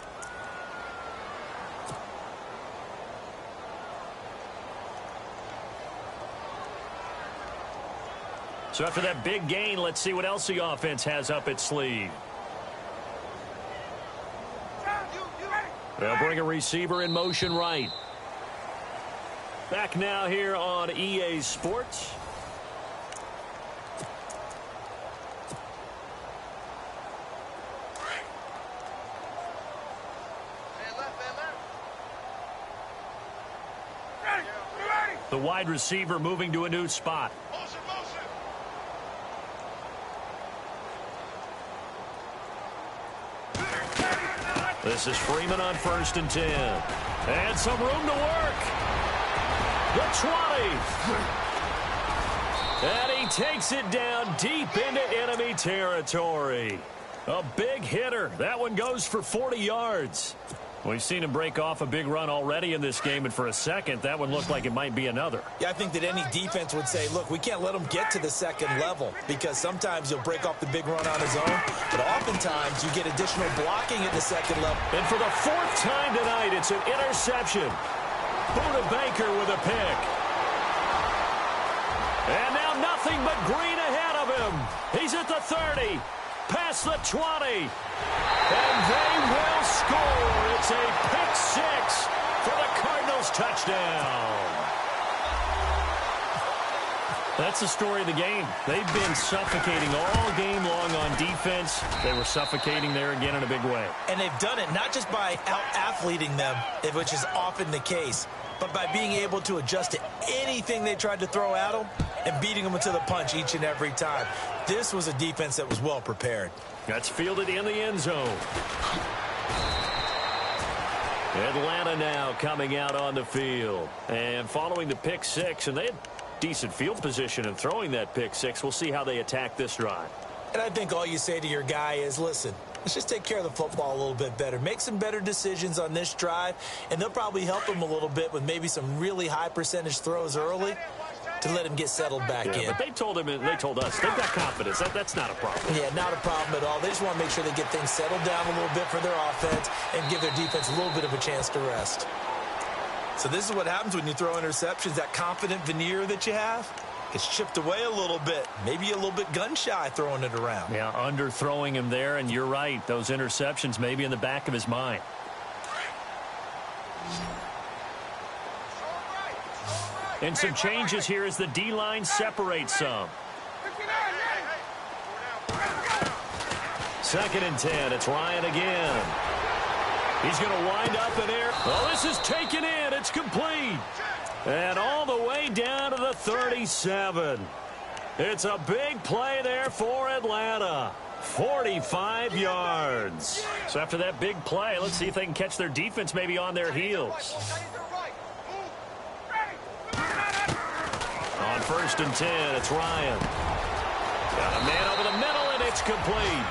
So after that big gain, let's see what else the offense has up its sleeve. They'll bring a receiver in motion right. Back now here on EA Sports. The wide receiver moving to a new spot. This is Freeman on 1st and 10. And some room to work. The 20. And he takes it down deep into enemy territory. A big hitter. That one goes for 40 yards. We've seen him break off a big run already in this game, and for a second, that one looked like it might be another. Yeah, I think that any defense would say, look, we can't let him get to the second level because sometimes he'll break off the big run on his own, but oftentimes you get additional blocking at the second level. And for the 4th time tonight, it's an interception. Buda Baker with a pick. And now nothing but green ahead of him. He's at the 30, past the 20. And they will score. It's a pick 6 for the Cardinals touchdown. That's the story of the game. They've been suffocating all game long on defense. They were suffocating there again in a big way. And they've done it not just by out-athleting them, which is often the case, but by being able to adjust to anything they tried to throw at them and beating them to the punch each and every time. This was a defense that was well prepared. That's fielded in the end zone. Atlanta now coming out on the field. And following the pick 6, and they had decent field position in throwing that pick 6. We'll see how they attack this drive. And I think all you say to your guy is, listen, let's just take care of the football a little bit better. Make some better decisions on this drive, and they'll probably help him a little bit with maybe some really high percentage throws early to let him get settled back in. But they told him and they told us they've got confidence. That's not a problem. Yeah, not a problem at all. They just want to make sure they get things settled down a little bit for their offense and give their defense a little bit of a chance to rest. So this is what happens when you throw interceptions. That confident veneer that you have gets chipped away a little bit. Maybe a little bit gun-shy throwing it around. Yeah, underthrowing him there, and you're right. Those interceptions may be in the back of his mind. And some changes here as the D-line separates some. 2nd and 10. It's Ryan again. He's going to wind up in air. Oh, this is taken in. It's complete. And all the way down to the 37. It's a big play there for Atlanta. 45 yards. So after that big play, let's see if they can catch their defense maybe on their heels. On 1st and 10, it's Ryan. Got a man over the middle, and it's complete.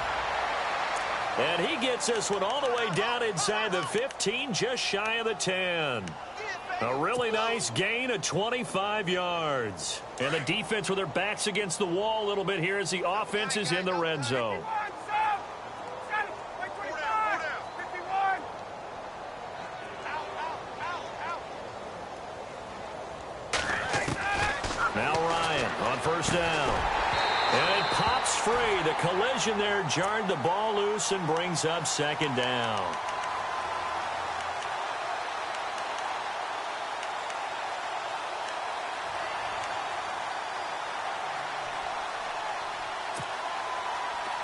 And he gets this one all the way down inside the 15, just shy of the 10. A really nice gain of 25 yards. And the defense with their backs against the wall a little bit here as the offense is in the red zone. Now Ryan on 1st down. And it pops free. The collision there jarred the ball loose and brings up 2nd down.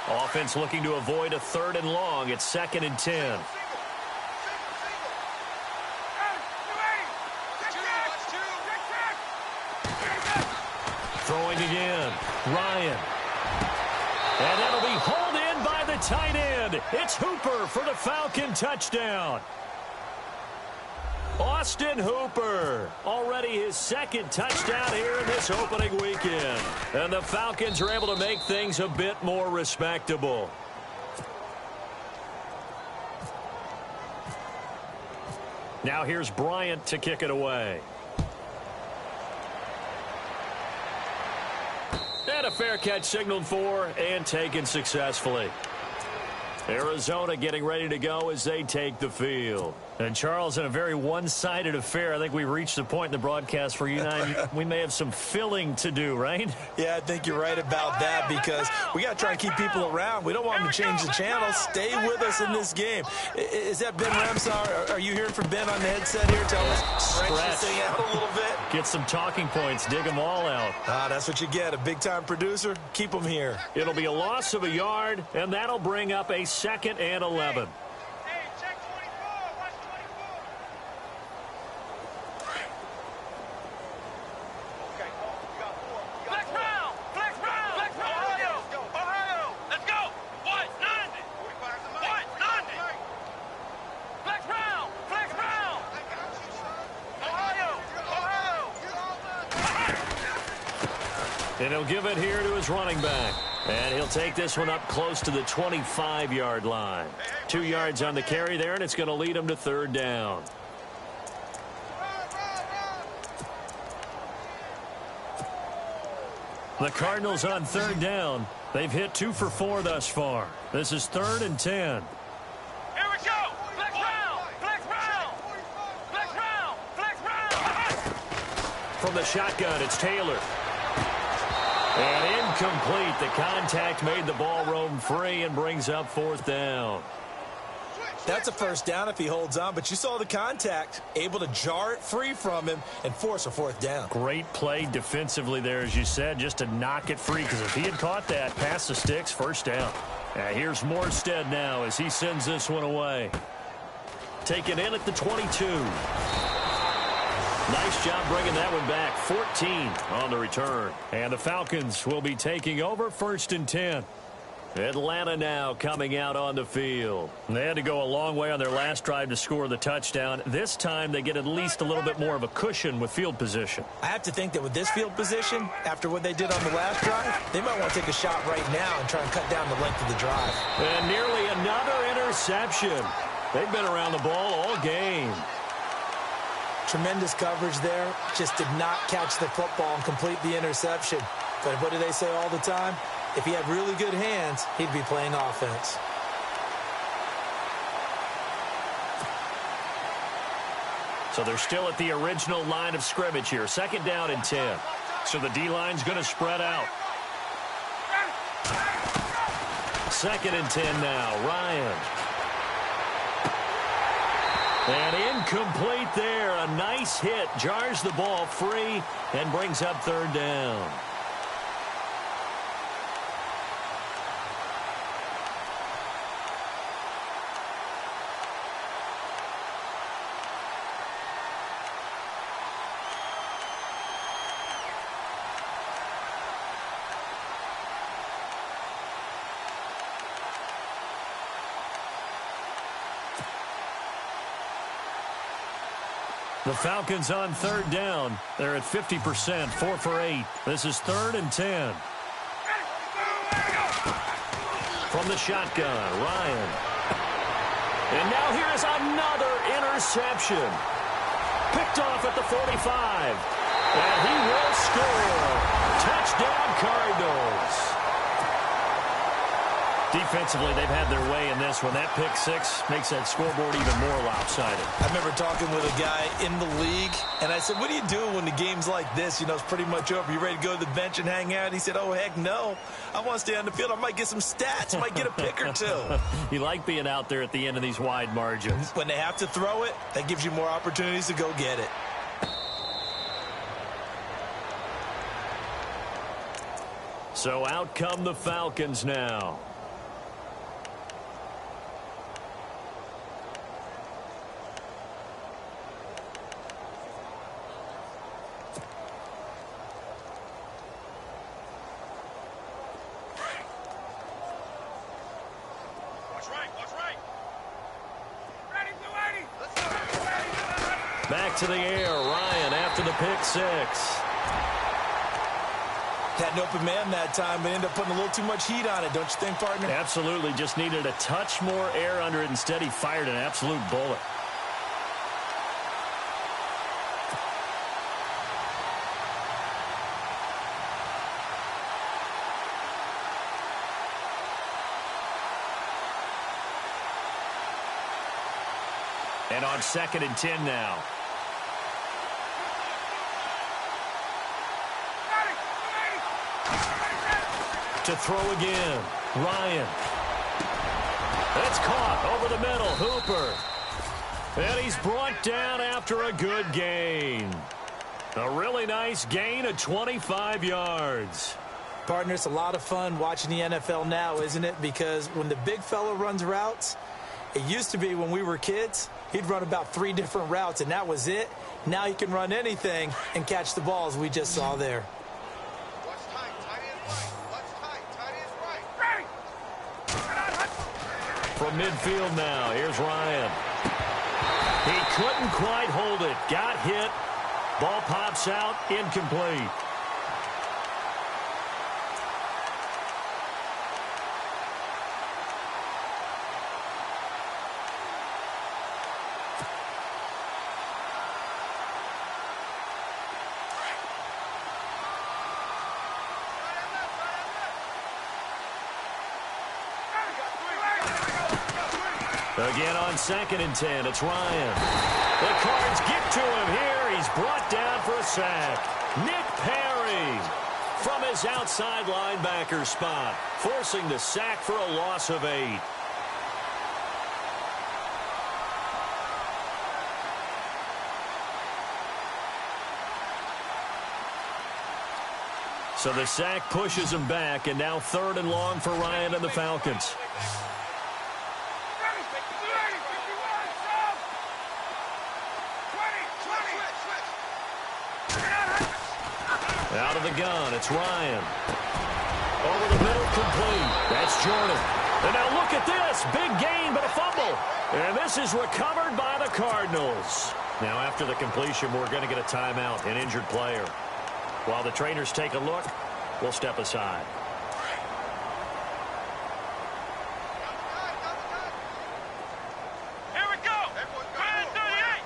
Offense looking to avoid a 3rd and long. It's 2nd and 10. Throwing again. Ryan. And that'll be hauled in by the tight end. It's Hooper for the Falcon touchdown. Austin Hooper, already his 2nd touchdown here in this opening weekend. And the Falcons are able to make things a bit more respectable. Now here's Bryant to kick it away. And a fair catch signaled for and taken successfully. Arizona getting ready to go as they take the field. And, Charles, in a very one-sided affair, I think we reached the point in the broadcast where you and I, we may have some filling to do, right? Yeah, I think you're right about that because we got to try and keep people around. We don't want them to change the channel. Stay with us in this game. Is that Ben Ramsar? Are you hearing from Ben on the headset here? Tell us, stretch this thing out a little bit. Get some talking points. Dig them all out. That's what you get. A big-time producer. Keep them here. It'll be a loss of a yard, and that'll bring up a 2nd and 11. And he'll give it here to his running back. And he'll take this one up close to the 25-yard line. 2 yards on the carry there, and it's going to lead him to 3rd down. The Cardinals on 3rd down. They've hit 2 for 4 thus far. This is 3rd and 10. Here we go. Flex round. Flex round. Flex round. Flex round. From the shotgun, it's Taylor. And incomplete. The contact made the ball roam free and brings up 4th down. That's a 1st down if he holds on, but you saw the contact. Able to jar it free from him and force a 4th down. Great play defensively there, as you said, just to knock it free, because if he had caught that, past the sticks, 1st down. Here's Morstead now as he sends this one away. Taken in at the 22. Nice job bringing that one back. 14 on the return. And the Falcons will be taking over 1st and 10. Atlanta now coming out on the field. They had to go a long way on their last drive to score the touchdown. This time they get at least a little bit more of a cushion with field position. I have to think that with this field position, after what they did on the last drive, they might want to take a shot right now and try and cut down the length of the drive. And nearly another interception. They've been around the ball all game. Tremendous coverage there. Just did not catch the football and complete the interception. But what do they say all the time? If he had really good hands, he'd be playing offense. So they're still at the original line of scrimmage here. 2nd down and 10. So the D-line's going to spread out. 2nd and 10 now. Ryan. And incomplete there. A nice hit. Jars the ball free and brings up 3rd down. The Falcons on 3rd down. They're at 50%, 4 for 8. This is 3rd and 10. From the shotgun, Ryan. And now here is another interception. Picked off at the 45. And he will score. Touchdown, Cardinals. Defensively, they've had their way in this one. That pick 6 makes that scoreboard even more lopsided. I remember talking with a guy in the league, and I said, what do you do when the game's like this? You know, it's pretty much over. You ready to go to the bench and hang out? He said, oh, heck no. I want to stay on the field. I might get some stats. I might get a pick or 2. You like being out there at the end of these wide margins. When they have to throw it, that gives you more opportunities to go get it. So out come the Falcons now. Back to the air, Ryan after the pick 6. Had an open man that time, but ended up putting a little too much heat on it, don't you think, partner? Absolutely, just needed a touch more air under it. Instead, he fired an absolute bullet. And on 2nd and 10 now. To throw again. Ryan. It's caught over the middle. Hooper. And he's brought down after a good gain. A really nice gain of 25 yards. Partner, it's a lot of fun watching the NFL now, isn't it? Because when the big fella runs routes, it used to be when we were kids, he'd run about 3 different routes, and that was it. Now he can run anything and catch the balls we just saw there. From midfield now, here's Ryan. He couldn't quite hold it. Got hit. Ball pops out, incomplete. Again on 2nd and 10, it's Ryan. The Cards get to him here. He's brought down for a sack. Nick Perry from his outside linebacker spot, forcing the sack for a loss of 8. So the sack pushes him back, and now 3rd and long for Ryan and the Falcons. Out of the gun, it's Ryan. Over the middle, complete. That's Jordan. And now look at this. Big gain, but a fumble. And this is recovered by the Cardinals. Now after the completion, we're going to get a timeout, an injured player. While the trainers take a look, we'll step aside. Here we go. Brand 38.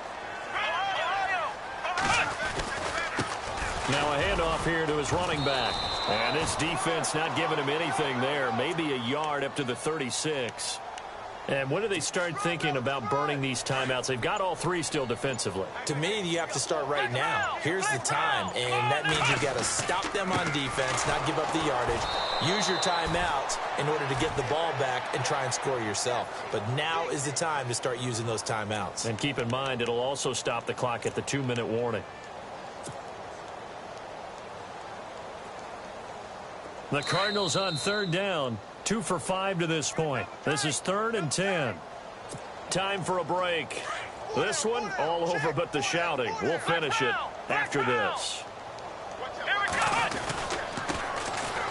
Now a handoff here to his running back. And this defense not giving him anything there. Maybe a yard up to the 36. And when do they start thinking about burning these timeouts? They've got all 3 still defensively. To me, you have to start right now. Here's the time, and that means you've got to stop them on defense, not give up the yardage. Use your timeouts in order to get the ball back and try and score yourself. But now is the time to start using those timeouts. And keep in mind, it'll also stop the clock at the 2-minute warning. The Cardinals on 3rd down, 2 for 5 to this point. This is 3rd and 10. Time for a break. This one all over but the shouting. We'll finish it after this. Here we go.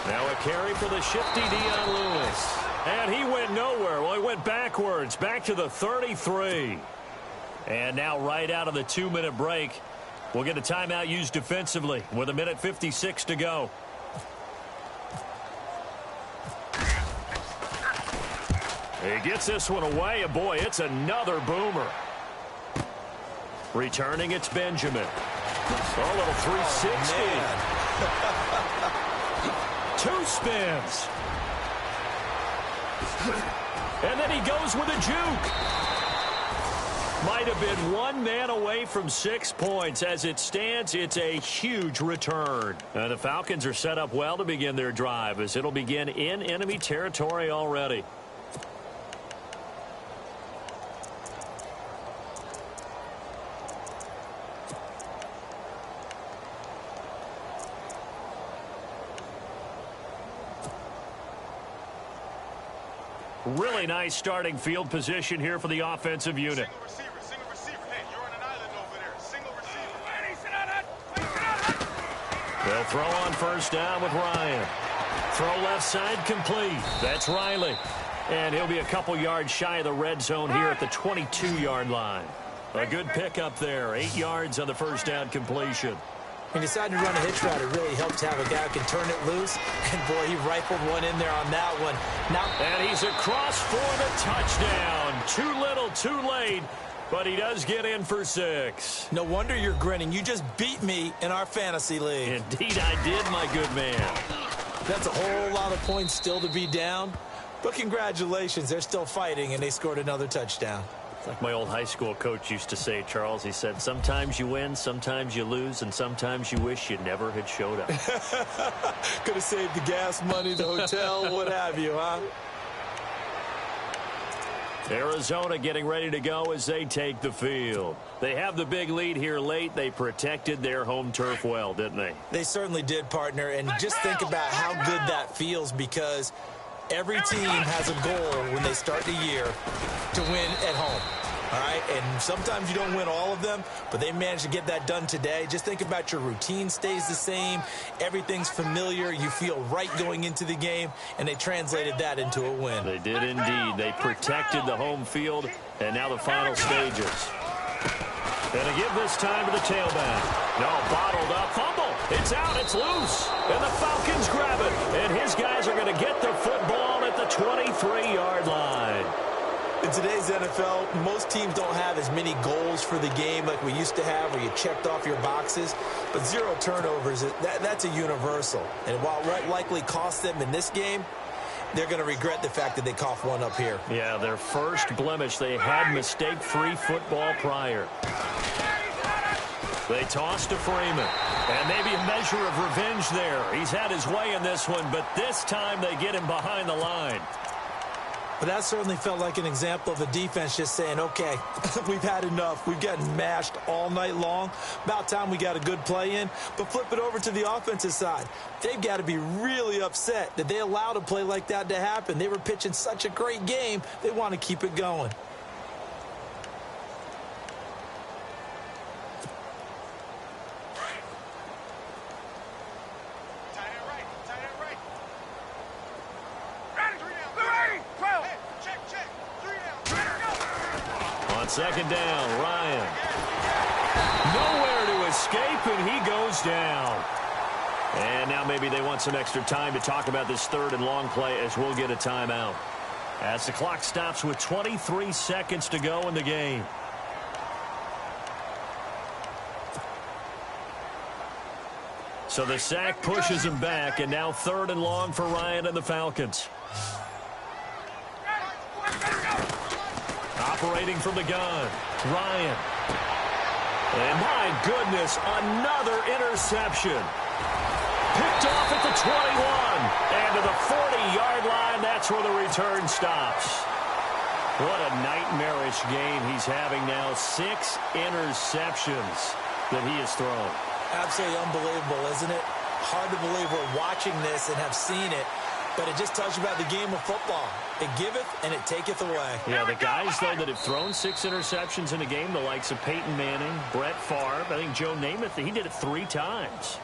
Now a carry for the shifty Dion Lewis. And he went nowhere. Well, he went backwards, back to the 33. And now right out of the 2-minute break, we'll get a timeout used defensively with 1:56 to go. He gets this one away, and boy, it's another boomer. Returning, it's Benjamin. A little 360. Two spins. And then he goes with a juke. Might have been 1 man away from 6 points. As it stands, it's a huge return. The Falcons are set up well to begin their drive, as it'll begin in enemy territory already. Really nice starting field position here for the offensive unit. Single receiver. Hey, you're on an island over there. Single receiver. They'll throw on 1st down with Ryan. Throw left side complete. That's Riley. And he'll be a couple yards shy of the red zone here at the 22-yard line. A good pickup there. 8 yards on the 1st down completion. He decided to run a hitch route. It really helps to have a guy who can turn it loose. And, boy, he rifled one in there on that one. And he's across for the touchdown. Too little, too late. But he does get in for 6. No wonder you're grinning. You just beat me in our fantasy league. Indeed I did, my good man. That's a whole lot of points still to be down. But congratulations, they're still fighting, and they scored another touchdown. Like my old high school coach used to say, Charles, he said, sometimes you win, sometimes you lose, and sometimes you wish you never had showed up. Could have saved the gas money, the hotel, what have you, huh? Arizona getting ready to go as they take the field. They have the big lead here late. They protected their home turf well, didn't they? They certainly did, partner. And just think about how good that feels, because every team has a goal when they start the year to win at home. All right, and sometimes you don't win all of them, but they managed to get that done today. Just think about your routine stays the same. Everything's familiar. You feel right going into the game, and they translated that into a win. They did indeed. They protected the home field, and now the final stages. And to give this time to the tailback. No, bottled up, fumble. It's out, it's loose. And the Falcons grab it. And his guys are going to get the football at the 23-yard line. In today's NFL, most teams don't have as many goals for the game like we used to have, where you checked off your boxes. But 0 turnovers, that's a universal. And while it won't likely cost them in this game, they're going to regret the fact that they coughed one up here. Yeah, their first blemish. They had mistake-free football prior. They toss to Freeman. And maybe a measure of revenge there. He's had his way in this one, but this time they get him behind the line. But that certainly felt like an example of a defense just saying, okay, we've had enough. We've gotten mashed all night long. About time we got a good play in. But flip it over to the offensive side. They've got to be really upset that they allowed a play like that to happen. They were pitching such a great game. They want to keep it going. Second down, Ryan. Nowhere to escape, and he goes down. And now maybe they want some extra time to talk about this third and long play, as we'll get a timeout. As the clock stops with 23 seconds to go in the game. So the sack pushes him back, and now third and long for Ryan and the Falcons. Operating from the gun, Ryan. And my goodness, another interception. Picked off at the 21. And to the 40-yard line, that's where the return stops. What a nightmarish game he's having now. 6 interceptions that he has thrown. Absolutely unbelievable, isn't it? Hard to believe we're watching this and have seen it. But it just tells you about the game of football. It giveth and it taketh away. Yeah, the guys, though, that have thrown 6 interceptions in a game, the likes of Peyton Manning, Brett Favre, I think Joe Namath, he did it 3 times.